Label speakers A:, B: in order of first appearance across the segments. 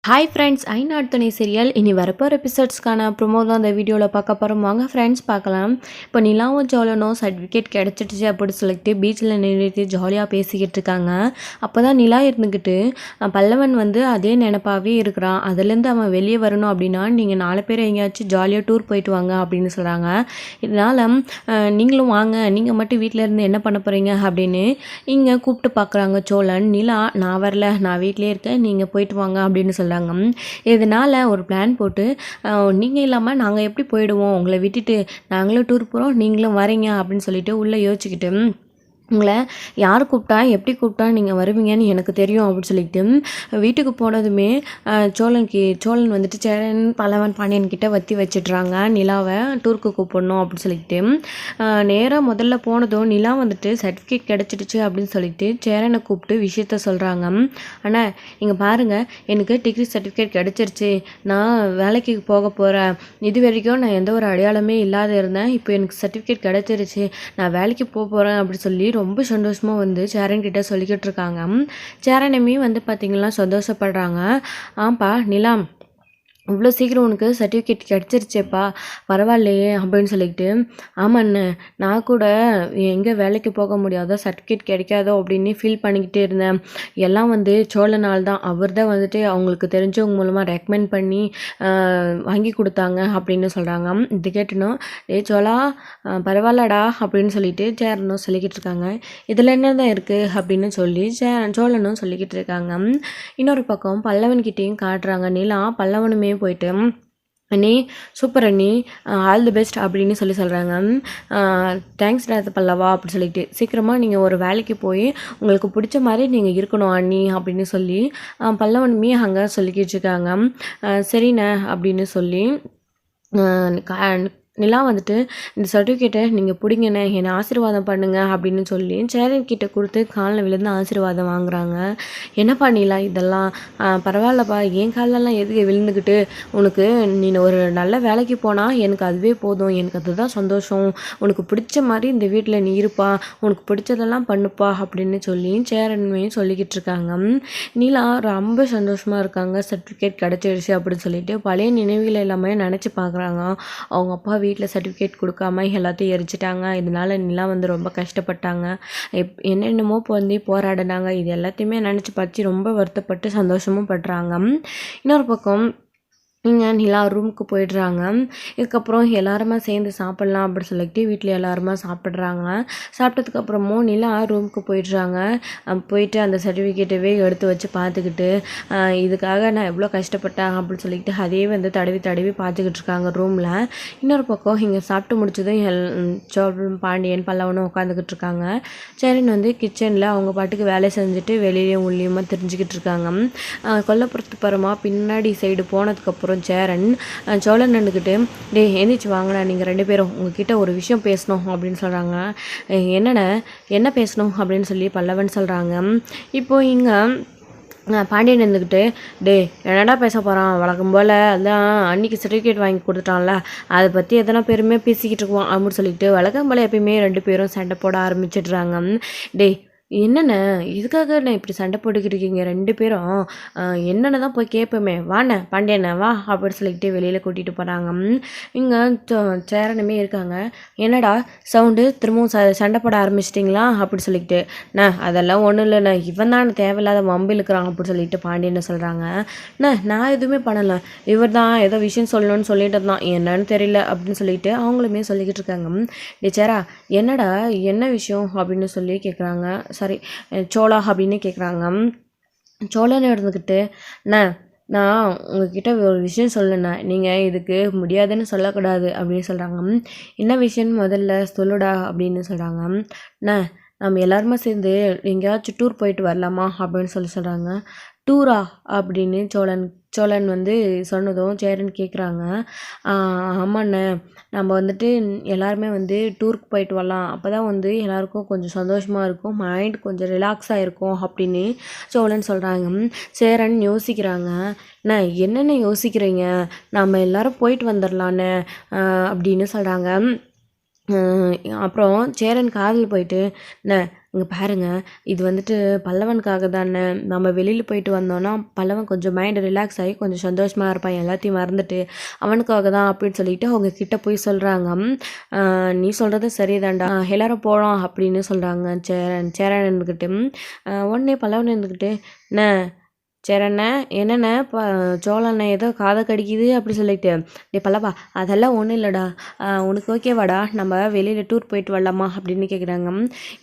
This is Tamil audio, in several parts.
A: ஹாய் ஃப்ரெண்ட்ஸ், ஐ நாட் துணை சீரியல் இனி வரப்போகிற எபிசோட்ஸ்க்கான ப்ரொமோ தான் அந்த வீடியோவில் பார்க்க போகிறோம். வாங்க ஃப்ரெண்ட்ஸ் பார்க்கலாம். இப்போ நிலாவும் ஜோலனும் சர்டிஃபிகேட் கிடச்சிடுச்சு அப்படின்னு சொல்லிட்டு பீச்சில் நின்றுட்டு ஜாலியாக பேசிக்கிட்டு இருக்காங்க. அப்போ தான் நிலா இருந்துக்கிட்டு பல்லவன் வந்து அதே நினப்பாகவே இருக்கிறான். அதுலேருந்து அவன் வெளியே வரணும் அப்படின்னா நீங்கள் 4 பேர் எங்கேயாச்சும் ஜாலியாக டூர் போயிட்டு வாங்க அப்படின்னு சொல்கிறாங்க. இதனால் நீங்களும் வாங்க, நீங்கள் மட்டும் வீட்டில் இருந்து என்ன பண்ண போகிறீங்க அப்படின்னு இங்கே கூப்பிட்டு பார்க்குறாங்க சோழன். நிலா நான் வரல, நான் வீட்டிலே இருக்கேன், நீங்கள் போயிட்டு வாங்க அப்படின்னு சொல்கிறாங்க. இதனால் ஒரு பிளான் போட்டு நீங்கள் இல்லாமல் நாங்கள் எப்படி போயிடுவோம், உங்களை விட்டுட்டு நாங்களும் டூர் போகிறோம் நீங்களும் வரீங்க அப்படின்னு சொல்லிட்டு உள்ளே யோசிச்சுக்கிட்டு உங்களை யார் கூப்பிட்டா எப்படி கூப்பிட்டா நீங்கள் வருவீங்கன்னு எனக்கு தெரியும் அப்படின்னு சொல்லிட்டு வீட்டுக்கு போனதுமே சோழன் வந்துட்டு சேரன் பல்லவன் பாண்டியன் கிட்ட வத்தி வச்சிட்றாங்க நிலாவை டூருக்கு கூப்பிடணும் அப்படின்னு சொல்லிட்டு. நேராக முதல்ல போனதும் நிலா வந்துட்டு சர்டிஃபிகேட் கிடச்சிடுச்சு அப்படின்னு சொல்லிட்டு சேரனை கூப்பிட்டு விஷயத்த சொல்கிறாங்க. ஆனால் இங்கே பாருங்கள், எனக்கு டிகிரி சர்டிஃபிகேட் கிடச்சிருச்சு, நான் வேலைக்கு போக போகிறேன், இது வரைக்கும் நான் எந்த ஒரு அடையாளமே இல்லாத இருந்தேன், இப்போ எனக்கு சர்டிஃபிகேட் கிடச்சிருச்சு, நான் வேலைக்கு போகிறேன் அப்படின்னு சொல்லி ரொம்ப சந்தோஷமாக வந்து சேரன் கிட்ட சொல்லிக்கிட்டு இருக்காங்க. சேரனுமே வந்து பார்த்திங்கன்னா சந்தோஷப்படுறாங்க. ஆப்பா நிலா, இவ்வளோ சீக்கிரம் உனக்கு சர்டிஃபிகேட் கிடச்சிருச்சேப்பா, பரவாயில்லையே அப்படின்னு சொல்லிக்கிட்டு. ஆமாண்ணே, நான் கூட எங்கே வேலைக்கு போக முடியாதோ சர்டிஃபிகேட் கிடைக்காதோ அப்படின்னு ஃபீல் பண்ணிக்கிட்டே இருந்தேன். எல்லாம் வந்து சோழனால் தான், அவர் தான் வந்துட்டு அவங்களுக்கு தெரிஞ்சவங்க மூலமாக ரெக்கமெண்ட் பண்ணி வாங்கி கொடுத்தாங்க அப்படின்னு சொல்கிறாங்க. இது கேட்டணும் சோழா பரவாயில்லடா அப்படின்னு சொல்லிட்டு சேரனும் சொல்லிக்கிட்டு இருக்காங்க. இதில் என்ன தான் இருக்குது அப்படின்னு சொல்லி சோழனும் சொல்லிக்கிட்டு இருக்காங்க. இன்னொரு பக்கம் பல்லவன்கிட்டையும் காட்டுறாங்க. நிலா பல்லவனுமே போயிட்டு அண்ணி சூப்பர் அண்ணி, ஆல் தி பெஸ்ட் அப்படின்னு சொல்கிறாங்க. தேங்க்ஸ் டாக்டர் பல்லவா அப்படின்னு சொல்லிட்டு, சீக்கிரமாக நீங்கள் ஒரு வேலைக்கு போய் உங்களுக்கு பிடிச்ச மாதிரி நீங்கள் இருக்கணும் அண்ணி அப்படின்னு சொல்லி பல்லவனுமே அங்கே சொல்லிக்கிட்டு இருக்காங்க. சரிண்ணே அப்படின்னு சொல்லி நிலா வந்துட்டு இந்த சர்டிஃபிகேட்டை நீங்கள் பிடிங்கண்ணே, என்னை ஆசீர்வாதம் பண்ணுங்க அப்படின்னு சொல்லி சேரன் கிட்ட கொடுத்து காலில் விழுந்து ஆசீர்வாதம் வாங்குறாங்க. என்னப்பா நிலா இதெல்லாம், பரவாயில்லப்பா, என் காலெல்லாம் எதுக்கு விழுந்துக்கிட்டு, உனக்கு நீ ஒரு நல்ல வேலைக்கு போனால் எனக்கு அதுவே போதும், எனக்கு அதுதான் சந்தோஷம், உனக்கு பிடிச்ச மாதிரி இந்த வீட்டில் நீ இருப்பா, உனக்கு பிடிச்சதெல்லாம் பண்ணுப்பா அப்படின்னு சொல்லி சேரனுமே சொல்லிக்கிட்டு இருக்காங்க. நிலா ரொம்ப சந்தோஷமாக இருக்காங்க. சர்டிஃபிகேட் கிடச்சிருச்சு அப்படின்னு சொல்லிட்டு பழைய நினைவுகள் எல்லாமே நினச்சி பார்க்குறாங்க. அவங்க அப்பா வீட்டில் சர்டிஃபிகேட் கொடுக்காம எல்லாத்தையும் எரிச்சிட்டாங்க, இதனால் நிலா வந்து ரொம்ப கஷ்டப்பட்டாங்க, என்னென்னமோ வந்து போராடினாங்க, இது எல்லாத்தையுமே நினச்சி பார்த்து ரொம்ப வருத்தப்பட்டு சந்தோஷமும் படுறாங்க. இன்னொரு பக்கம் இங்கே நிலா ரூமுக்கு போயிடுறாங்க. இதுக்கப்புறம் எல்லாருமா சேர்ந்து சாப்பிட்லாம் அப்படின்னு சொல்லிட்டு வீட்டில் எல்லாருமா சாப்பிட்றாங்க. சாப்பிட்டதுக்கப்புறமும் நிலா ரூமுக்கு போயிடுறாங்க. போயிட்டு அந்த சர்டிஃபிகேட்டவே எடுத்து வச்சு பார்த்துக்கிட்டு இதுக்காக நான் எவ்வளோ கஷ்டப்பட்டேன் அப்படின்னு சொல்லிட்டு அதே வந்து தடவி தடவி பார்த்துக்கிட்டு இருக்காங்க ரூமில். இன்னொரு பக்கம் இங்கே சாப்பிட்டு முடிச்சதும் சோழன் பாண்டியன் பல்லவனும் உட்காந்துக்கிட்டு இருக்காங்க. சேரன் வந்து கிச்சனில் அவங்க பாட்டுக்கு வேலை செஞ்சுட்டு வெளியிலையும் உள்ளியுமா தெரிஞ்சுக்கிட்டு இருக்காங்க. கொல்லப்புறத்து பரமா பின்னாடி சைடு போனதுக்கப்புறம் சேரன் சோழன் நின்றுக்கிட்டு, டே எந்திரிச்சு வாங்கினா, நீங்கள் 2 பேரும் உங்ககிட்ட ஒரு விஷயம் பேசணும் அப்படின்னு சொல்கிறாங்க. என்ன பேசணும் அப்படின்னு சொல்லி பல்லவன் சொல்கிறாங்க. இப்போது இங்கே பாண்டியன் இருந்துக்கிட்டு, டே என்னடா பேச போகிறான், வழக்கம் போல் அதான் அன்றைக்கி சர்டிஃபிகேட் வாங்கி கொடுத்துட்டான்ல, அதை பற்றி எதனா பெருமையாக பேசிக்கிட்டு இருக்குவான் அப்படின்னு சொல்லிட்டு வழக்கம் போல் எப்பயுமே 2 பேரும் சண்டை போட ஆரம்பிச்சிடுறாங்க. டே என்னென்ன இதுக்காக நான் இப்படி சண்டை போட்டுக்கிட்டு இருக்கீங்க 2 பேரும், என்னென்ன தான் போய் கேட்போமே, வாண்ணே பாண்டியண்ணே வா அப்படின்னு சொல்லிக்கிட்டு வெளியில் கூட்டிகிட்டு போகிறாங்க. இங்கே சேரனுமே இருக்காங்க. என்னடா சவுண்டு, திரும்பவும் சண்டை போட ஆரம்பிச்சிட்டிங்களா அப்படின்னு சொல்லிக்கிட்டு. அதெல்லாம் ஒன்றும் இல்லைண்ணே, இவன் தான் தேவையில்லாத வம்பு இழுக்கிறான் அப்படின்னு சொல்லிட்டு பாண்டியன்னு சொல்கிறாங்க. நான் எதுவுமே பண்ணலை, இவர் தான் ஏதோ விஷயம் சொல்லணும்னு சொல்லிட்டு தான், என்னன்னு தெரியல அப்படின்னு சொல்லிட்டு அவங்களுமே சொல்லிக்கிட்டு இருக்காங்க. டே சேரா என்னடா என்ன விஷயம் அப்படின்னு சொல்லி கேட்குறாங்க. சாரி சோழா அப்படின்னு கேட்குறாங்க. சோழனை இருந்துக்கிட்டு, நான் உங்ககிட்ட ஒரு விஷயம் சொல்லணா, நீங்கள் இதுக்கு முடியாதுன்னு சொல்லக்கூடாது அப்படின்னு சொல்கிறாங்க. என்ன விஷயம்னு முதல்ல சொல்லுடா அப்படின்னு சொல்கிறாங்க. நம்ம எல்லாருமே சேர்ந்து எங்கேயாச்சும் டூர் போயிட்டு வரலாமா அப்படின்னு சொல்கிறாங்க. டூரா அப்படின்னு சோழன் வந்து சொன்னதும் சேரன் கேட்குறாங்க. ஆமாண்ணே, நம்ம வந்துட்டு எல்லாருமே வந்து டூருக்கு போயிட்டு வரலாம், அப்போ தான் வந்து எல்லாருக்கும் கொஞ்சம் சந்தோஷமாக இருக்கும், மைண்ட் கொஞ்சம் ரிலாக்ஸாக இருக்கும் அப்படின்னு சோழன் சொல்கிறாங்க. சேரன் யோசிக்கிறாங்க. என்னென்ன யோசிக்கிறீங்க, நம்ம எல்லோரும் போயிட்டு வந்துடலான்னு அப்படின்னு சொல்கிறாங்க. அப்புறம் சேரன் காதில் போயிட்டு இங்கே பாருங்க இது வந்துட்டு பல்லவனுக்காக தானே நம்ம வெளியில் போயிட்டு வந்தோன்னா பல்லவன் கொஞ்சம் மைண்டு ரிலாக்ஸ் ஆகி கொஞ்சம் சந்தோஷமாக இருப்பான் எல்லாத்தையும் மறந்துட்டு அவனுக்காக தான் அப்படின்னு சொல்லிட்டு அவங்க கிட்ட போய் சொல்கிறாங்க. நீ சொல்கிறது சரிதான்டா எல்லாரும் போகலாம் அப்படின்னு சொல்கிறாங்க சேரன் இருந்துக்கிட்டு. உடனே பல்லவன் இருந்துக்கிட்டு சேரண்ணே என்னண்ணே சோழண்ணே ஏதோ காதை கடிக்குது அப்படி சொல்லிட்டு பல்லவா அதெல்லாம் ஒன்றும் இல்லைடா உனக்கு ஓகேவாடா நம்ம வெளியில் டூர் போயிட்டு வரலாமா அப்படின்னு கேட்குறாங்க.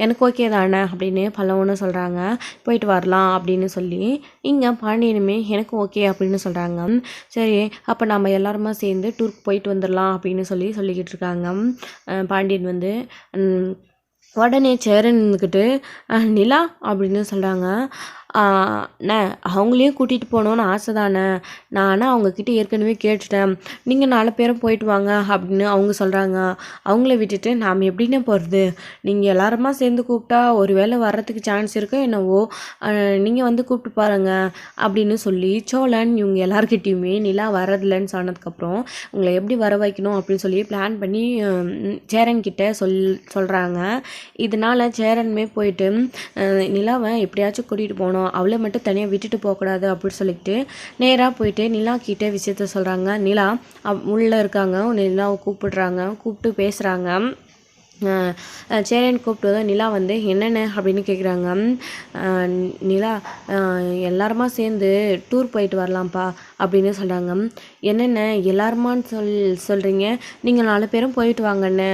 A: எனக்கு ஓகே தானே அப்படின்னு பல்லவன்னு சொல்கிறாங்க. போயிட்டு வரலாம் அப்படின்னு சொல்லி இங்கே பாண்டியனுமே எனக்கு ஓகே அப்படின்னு சொல்கிறாங்க. சரி அப்போ நம்ம எல்லாருமா சேர்ந்து டூருக்கு போயிட்டு வந்துடலாம் அப்படின்னு சொல்லிக்கிட்டு இருக்காங்க. பாண்டியன் வந்து உடனே சேரன் இருந்துக்கிட்டு நிலா அப்படின்னு சொல்கிறாங்க. அவங்களையும் கூட்டிகிட்டு போகணுன்னு ஆசை தானே, நான் ஆனால் அவங்கக்கிட்ட ஏற்கனவே கேட்டுட்டேன், நீங்கள் 4 பேரும் போயிட்டு வாங்க அப்படின்னு அவங்க சொல்கிறாங்க. அவங்கள விட்டுட்டு நாம் எப்படின்னு போகிறது, நீங்கள் எல்லாருமா சேர்ந்து கூப்பிட்டா ஒரு வேளை வர்றதுக்கு சான்ஸ் இருக்கோ என்னவோ, நீங்கள் வந்து கூப்பிட்டு பாருங்க அப்படின்னு சொல்லி சோழன் இவங்க எல்லாருக்கிட்டையுமே நிலா வரதில்லைன்னு சொன்னதுக்கப்புறம் உங்களை எப்படி வர வைக்கணும் அப்படின்னு சொல்லி பிளான் பண்ணி சேரன்கிட்ட சொல்கிறாங்க. இதனால் சேரனுமே போயிட்டு நிலாவை எப்படியாச்சும் கூட்டிகிட்டு போகணும், அவளை மட்டும் தனியாக விட்டுட்டு போகக்கூடாது அப்படின்னு சொல்லிட்டு நேராக போயிட்டு நிலா கிட்டே விஷயத்த சொல்கிறாங்க. நிலா உள்ளே இருக்காங்க, நிலாவை கூப்பிட்டு பேசுகிறாங்க. சேரன் கூப்பிட்டு நிலா வந்து என்னென்ன அப்படின்னு கேட்குறாங்க. நிலா எல்லாருமா சேர்ந்து டூர் போயிட்டு வரலாம்ப்பா அப்படின்னு சொல்கிறாங்க. என்னென்ன எல்லாருமான்னு சொல்கிறீங்க, நீங்கள் 4 பேரும் போயிட்டு வாங்கன்னு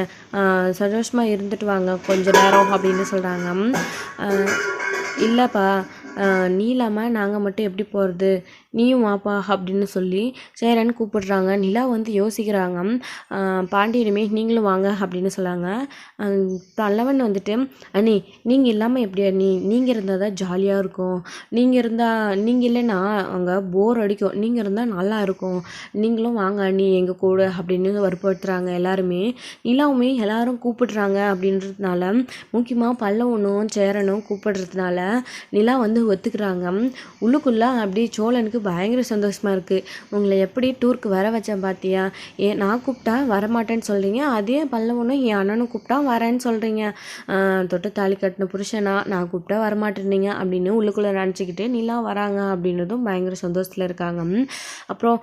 A: சந்தோஷமாக இருந்துட்டு வாங்க கொஞ்ச நேரம் அப்படின்னு சொல்கிறாங்க. இல்லைப்பா நீ இல்லாமல் நாங்கள் மட்டும் எப்படி போகிறது, நீயும் வாப்பா அப்படின்னு சொல்லி சேரன் கூப்பிடுறாங்க. நிலா வந்து யோசிக்கிறாங்க. பாண்டியனுமே நீங்களும் வாங்க அப்படின்னு சொல்லாங்க. பல்லவன் வந்துட்டு அண்ணி நீங்கள் இல்லாமல் எப்படி அண்ணி, நீங்கள் இருந்தால் தான் ஜாலியாக இருக்கும், நீங்கள் இல்லைன்னா அங்கே போர் அடிக்கும், நீங்கள் இருந்தால் நல்லா இருக்கும், நீங்களும் வாங்க அண்ணி எங்கள் கூட அப்படின்னு வற்புறுத்துறாங்க எல்லாருமே. நிலாவுமே எல்லாரும் கூப்பிடுறாங்க அப்படின்றதுனால, முக்கியமாக பல்லவனும் சேரனும் கூப்பிடுறதுனால நிலா வந்து ஒத்துக்கிறாங்க. உள்ளுக்குள்ளே அப்படியே சோழனுக்கு பயங்கர சந்தோஷமாக இருக்குது. உங்களை எப்படி டூருக்கு வர வச்சேன் பார்த்தியா, நான் கூப்பிட்டா வரமாட்டேன்னு சொல்கிறீங்க, அதே பல்லவனும் என் அண்ணனும் கூப்பிட்டா வரேன்னு சொல்கிறீங்க, தொட்டு தாலி கட்டின புருஷனா நான் கூப்பிட்டா வரமாட்டேன்னீங்க அப்படின்னு உள்ளுக்குள்ளே நினச்சிக்கிட்டு நிலா வராங்க அப்படின்றதும் பயங்கர சந்தோஷத்தில் இருக்காங்க. அப்புறம்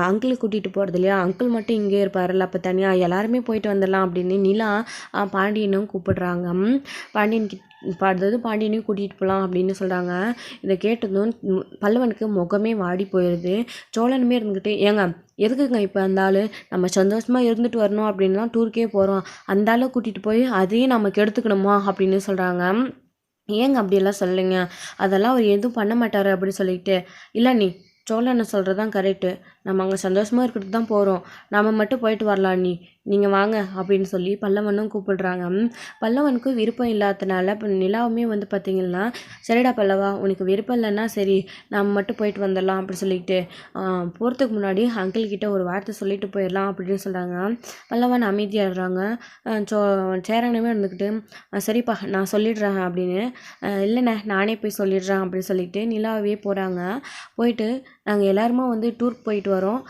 A: அங்கிள் கூட்டிகிட்டு போகிறது இல்லையா, அங்கிள் மட்டும் இங்கே இருப்பார்ல, அப்போ தனியாக எல்லாருமே போயிட்டு வந்துடலாம் அப்படின்னு நிலா பாண்டியனும் கூப்பிடுறாங்க. பாண்டியனையும் கூட்டிகிட்டு போகலாம் அப்படின்னு சொல்கிறாங்க. இதை கேட்டதும் பல்லவனுக்கு முகமே வாடி போயிடுது. சோழனுமே இருந்துக்கிட்டு ஏங்க எதுக்குங்க இப்போ அந்த ஆள் நம்ம சந்தோஷமாக இருந்துட்டு வரணும் அப்படின்னு தான் டூருக்கே போகிறோம், அந்த ஆளை கூட்டிகிட்டு போய் அதையும் நமக்கு எடுத்துக்கணுமா அப்படின்னு சொல்கிறாங்க. ஏங்க அப்படியெல்லாம் சொல்லுங்க, அதெல்லாம் அவர் எதுவும் பண்ண மாட்டார் அப்படின்னு சொல்லிட்டு. இல்லை நீ சோழனை சொல்கிறது தான் கரெக்டு, நம்ம அங்கே சந்தோஷமாக இருக்கிறது தான் போகிறோம், நம்ம மட்டும் போயிட்டு வரலாம், நீங்கள் வாங்க அப்படின்னு சொல்லி பல்லவனும் கூப்பிடுறாங்க. பல்லவனுக்கும் விருப்பம் இல்லாதனால இப்போ நிலாவுமே வந்து பார்த்திங்கன்னா சரிடா பல்லவா உனக்கு விருப்பம் இல்லைன்னா சரி நம்ம மட்டும் போயிட்டு வந்துடலாம் அப்படின்னு சொல்லிட்டு போகிறதுக்கு முன்னாடி அங்கிள் கிட்ட ஒரு வார்த்தை சொல்லிட்டு போயிடலாம் அப்படின்னு சொல்கிறாங்க. பல்லவன் அமைதியாடுறாங்க. சேரனுமே இருந்துக்கிட்டு சரிப்பா நான் சொல்லிடுறேன் அப்படின்னு, இல்லைண்ணே நானே போய் சொல்லிடுறேன் அப்படின்னு சொல்லிட்டு நிலாவே போகிறாங்க. போயிட்டு நாங்கள் எல்லாருமா வந்து டூருக்கு போயிட்டு வரோம்,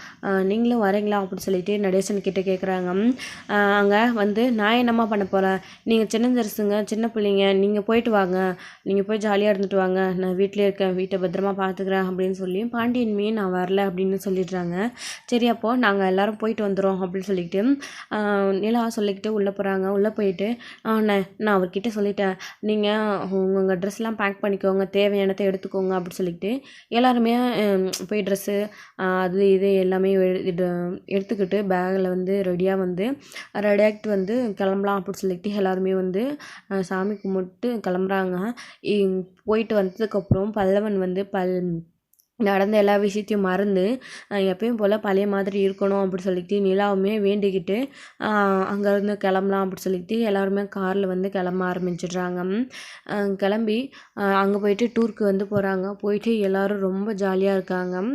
A: நீங்களும் வரீங்களா அப்படின்னு சொல்லிட்டு நடேசன் கிட்டே கேட்குறாங்க. அங்கே வந்து நான் என்னம்மா பண்ண போகிறேன், நீங்கள் சின்ன பிள்ளைங்க, நீங்கள் போயிட்டு வாங்க, நீங்கள் போய் ஜாலியாக இருந்துட்டு வாங்க, நான் வீட்டிலே இருக்கேன், வீட்டை பத்திரமா பார்த்துக்கிறேன் அப்படின்னு சொல்லி பாண்டியன்மே நான் வரல அப்படின்னு சொல்லிடுறாங்க. சரி அப்போது நாங்கள் எல்லோரும் போயிட்டு வந்துடும் அப்படின்னு சொல்லிட்டு நிலா சொல்லிக்கிட்டு உள்ளே போகிறாங்க. உள்ளே போயிட்டு நான் அவர்கிட்ட சொல்லிட்டேன், நீங்கள் உங்கள் ட்ரெஸ்லாம் பேக் பண்ணிக்கோங்க, தேவையானதை எடுத்துக்கோங்க அப்படின்னு சொல்லிட்டு எல்லாருமே போய் ட்ரெஸ்ஸு அது இது எல்லாமே எடுத்துக்கிட்டு பேக்கில் வந்து ரெடியாகிட்டு வந்து கிளம்பலாம் அப்படின்னு சொல்லிட்டு எல்லாருமே வந்து சாமி கும்பிட்டு கிளம்புறாங்க. போயிட்டு வந்ததுக்கப்புறம் பல்லவன் வந்து நடந்த எல்லா விஷயத்தையும் மறந்து எப்பயும் போல் பழைய மாதிரி இருக்கணும் அப்படி சொல்லிட்டு நிலாவுமே வேண்டிக்கிட்டு அங்கேருந்து கிளம்பலாம் அப்படி சொல்லிட்டு எல்லாருமே காரில் வந்து கிளம்ப ஆரம்பிச்சிடுறாங்க. கிளம்பி அங்கே போயிட்டு டூருக்கு வந்து போகிறாங்க. போயிட்டு எல்லோரும் ரொம்ப ஜாலியாக இருக்காங்க.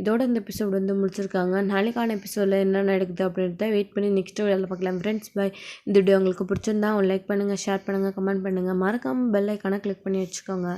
A: இதோட இந்த எபிசோடு வந்து முடிச்சிருக்காங்க. நாளைக்கான எபிசோடில் என்ன நடக்குது அப்படின்றத வெயிட் பண்ணி நெக்ஸ்ட் வீடியோவில் பார்க்கலாம். Friends by. இந்த வீடியோ உங்களுக்கு பிடிச்சிருந்தா லைக் பண்ணுங்கள், ஷேர் பண்ணுங்கள், கமெண்ட் பண்ணுங்கள், மறக்காமல் பெல் ஐக்கானை கிளிக் பண்ணி வச்சுக்கோங்க.